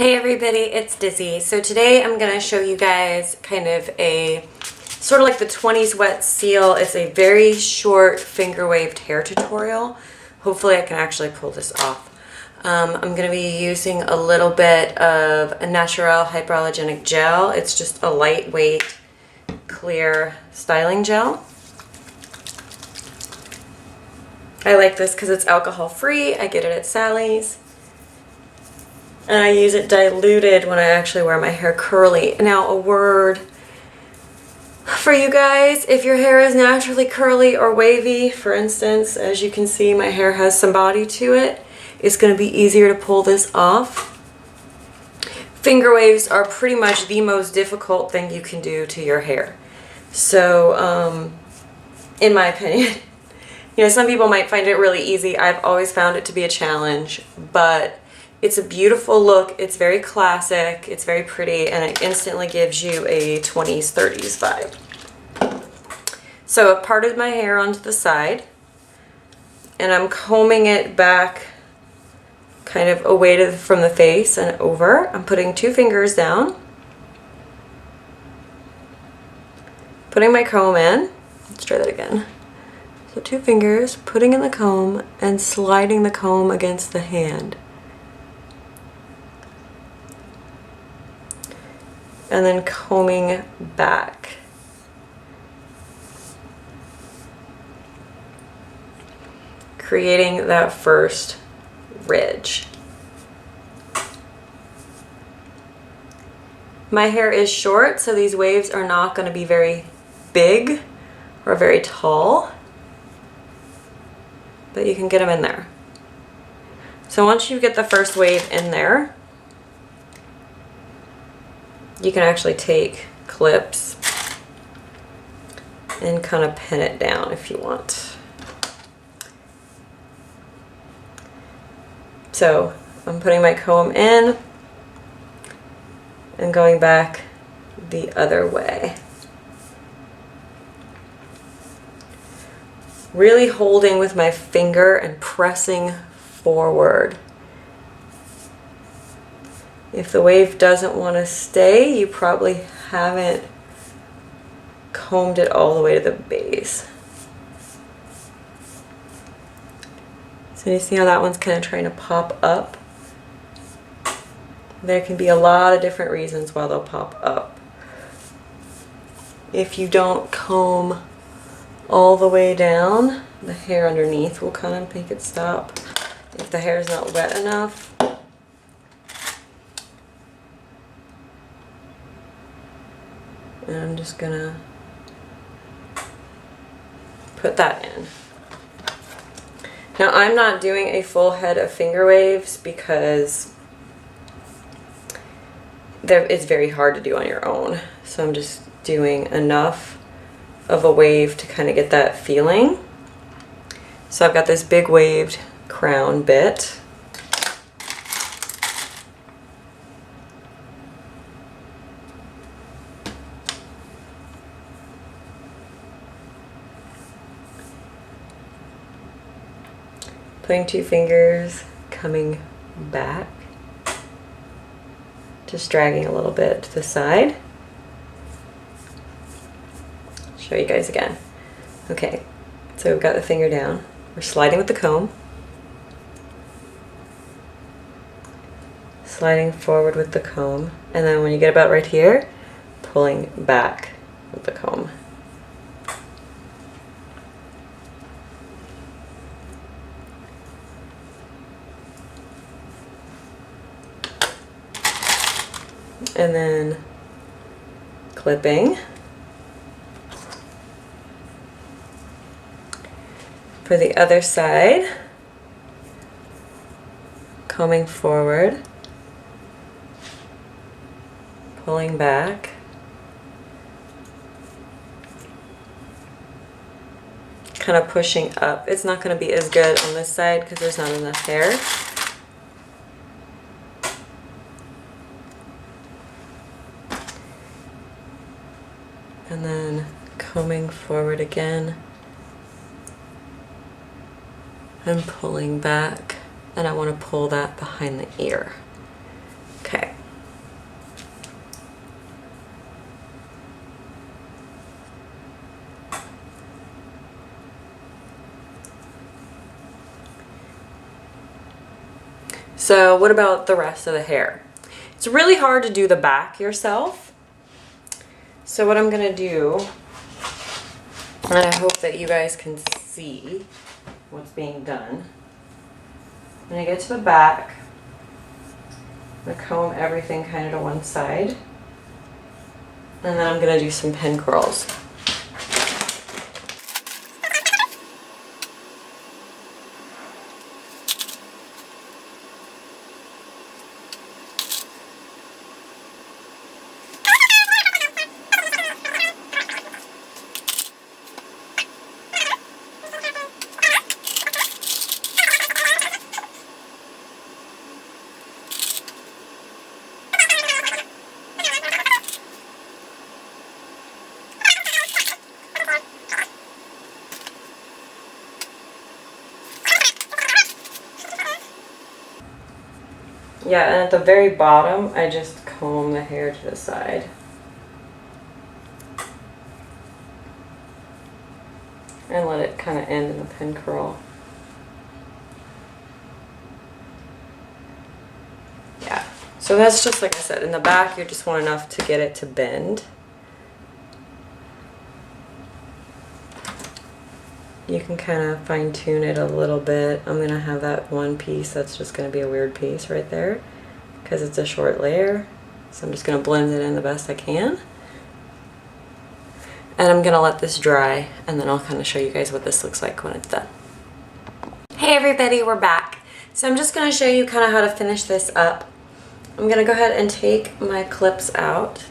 Hey everybody, it's Dizzy. So today I'm going to show you guys kind of a sort of like the 20s wet seal. It's a very short finger waved hair tutorial. Hopefully I can actually pull this off. I'm going to be using a little bit of a natural hyperallergenic gel. It's just a lightweight clear styling gel. I like this because it's alcohol free. I get it at Sally's. And I use it diluted when I actually wear my hair curly. Now, a word for you guys, if your hair is naturally curly or wavy, for instance, as you can see, my hair has some body to it, it's going to be easier to pull this off. Finger waves are pretty much the most difficult thing you can do to your hair. So, in my opinion, you know, some people might find it really easy. I've always found it to be a challenge, but it's a beautiful look, it's very classic, it's very pretty, and it instantly gives you a 20s, 30s vibe. So I've parted my hair onto the side, and I'm combing it back kind of away from the face and over. I'm putting 2 fingers down, putting my comb in. Let's try that again. So 2 fingers, putting in the comb, and sliding the comb against the hand. And then combing back. Creating that first ridge. My hair is short, so these waves are not going to be very big or very tall, but you can get them in there. So once you get the first wave in there, you can actually take clips and kind of pin it down if you want. So I'm putting my comb in and going back the other way. Really holding with my finger and pressing forward. If the wave doesn't want to stay, you probably haven't combed it all the way to the base. So you see how that one's kind of trying to pop up? There can be a lot of different reasons why they'll pop up. If you don't comb all the way down, the hair underneath will kind of make it stop. If the hair is not wet enough, and I'm just gonna put that in. Now I'm not doing a full head of finger waves because it's very hard to do on your own. So I'm just doing enough of a wave to kind of get that feeling. So I've got this big waved crown bit. Putting 2 fingers, coming back, just dragging a little bit to the side. Show you guys again. Okay, so we've got the finger down. We're sliding with the comb, sliding forward with the comb, and then when you get about right here, pulling back with the comb. And then clipping. For the other side, combing forward, pulling back, kind of pushing up. It's not going to be as good on this side because there's not enough hair. And then combing forward again and pulling back, and I want to pull that behind the ear. Okay, So what about the rest of the hair? It's really hard to do the back yourself. So what I'm gonna do, and I hope that you guys can see what's being done. When I get to the back, I'm gonna comb everything kind of to one side. And then I'm gonna do some pin curls. Yeah, and at the very bottom, I just comb the hair to the side. And let it kind of end in the pin curl. Yeah, so that's just like I said, in the back you just want enough to get it to bend. You can kind of fine tune it a little bit. I'm gonna have that one piece that's just gonna be a weird piece right there because it's a short layer. So I'm just gonna blend it in the best I can. And I'm gonna let this dry and then I'll kind of show you guys what this looks like when it's done. Hey everybody, we're back. So I'm just gonna show you kind of how to finish this up. I'm gonna go ahead and take my clips out.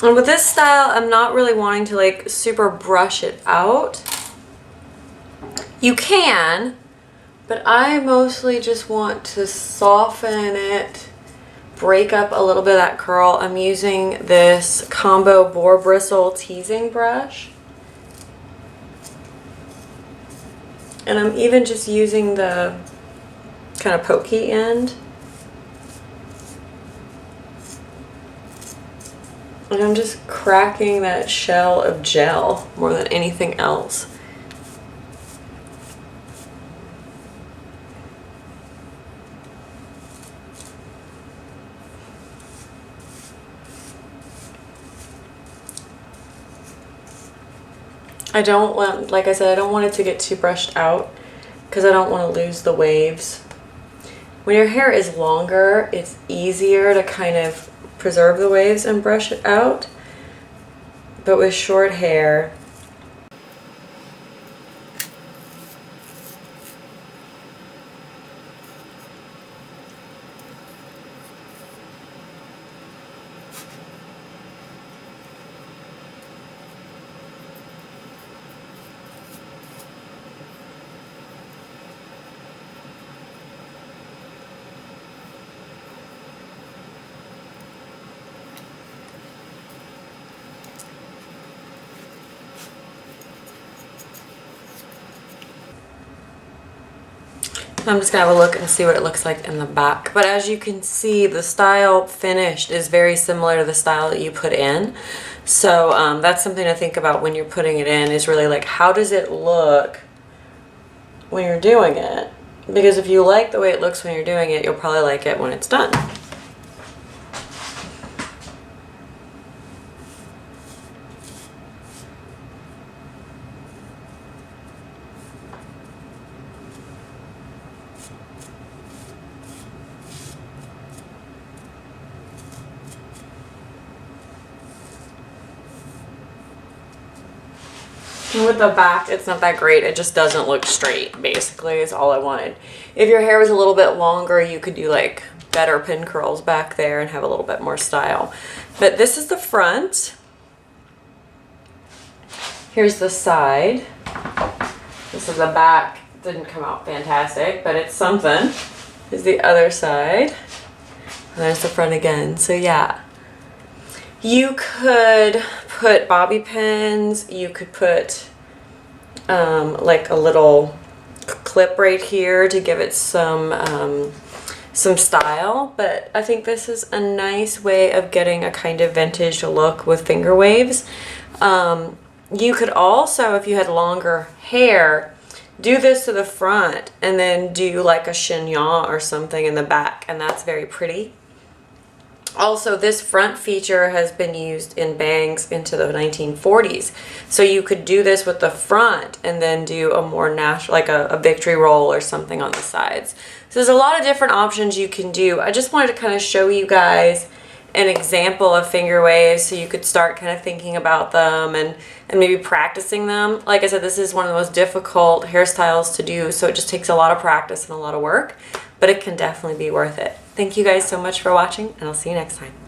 And with this style, I'm not really wanting to like super brush it out. You can, but I mostly just want to soften it, break up a little bit of that curl. I'm using this combo boar bristle teasing brush. And I'm even just using the kind of pokey end. And I'm just cracking that shell of gel more than anything else. I don't want, like I said, I don't want it to get too brushed out because I don't want to lose the waves. When your hair is longer, it's easier to kind of preserve the waves and brush it out, but with short hair, I'm just gonna have a look and see what it looks like in the back. But as you can see, the style finished is very similar to the style that you put in. So that's something to think about when you're putting it in, is really like, how does it look when you're doing it? Because if you like the way it looks when you're doing it, you'll probably like it when it's done. With the back, it's not that great. It just doesn't look straight, basically, is all I wanted. If your hair was a little bit longer, you could do like better pin curls back there and have a little bit more style. But this is the front. Here's the side. This is the back. Didn't come out fantastic, but it's something. Here's the other side. And there's the front again. So yeah. You could put bobby pins, you could put like a little clip right here to give it some style, but I think this is a nice way of getting a kind of vintage look with finger waves. You could also, if you had longer hair, do this to the front and then do like a chignon or something in the back, and that's very pretty. Also, this front feature has been used in bangs into the 1940s. So you could do this with the front and then do a more natural, like a victory roll or something on the sides. So there's a lot of different options you can do. I just wanted to kind of show you guys an example of finger waves so you could start kind of thinking about them and maybe practicing them. Like I said, this is one of the most difficult hairstyles to do, so it just takes a lot of practice and a lot of work, but it can definitely be worth it. Thank you guys so much for watching, and I'll see you next time.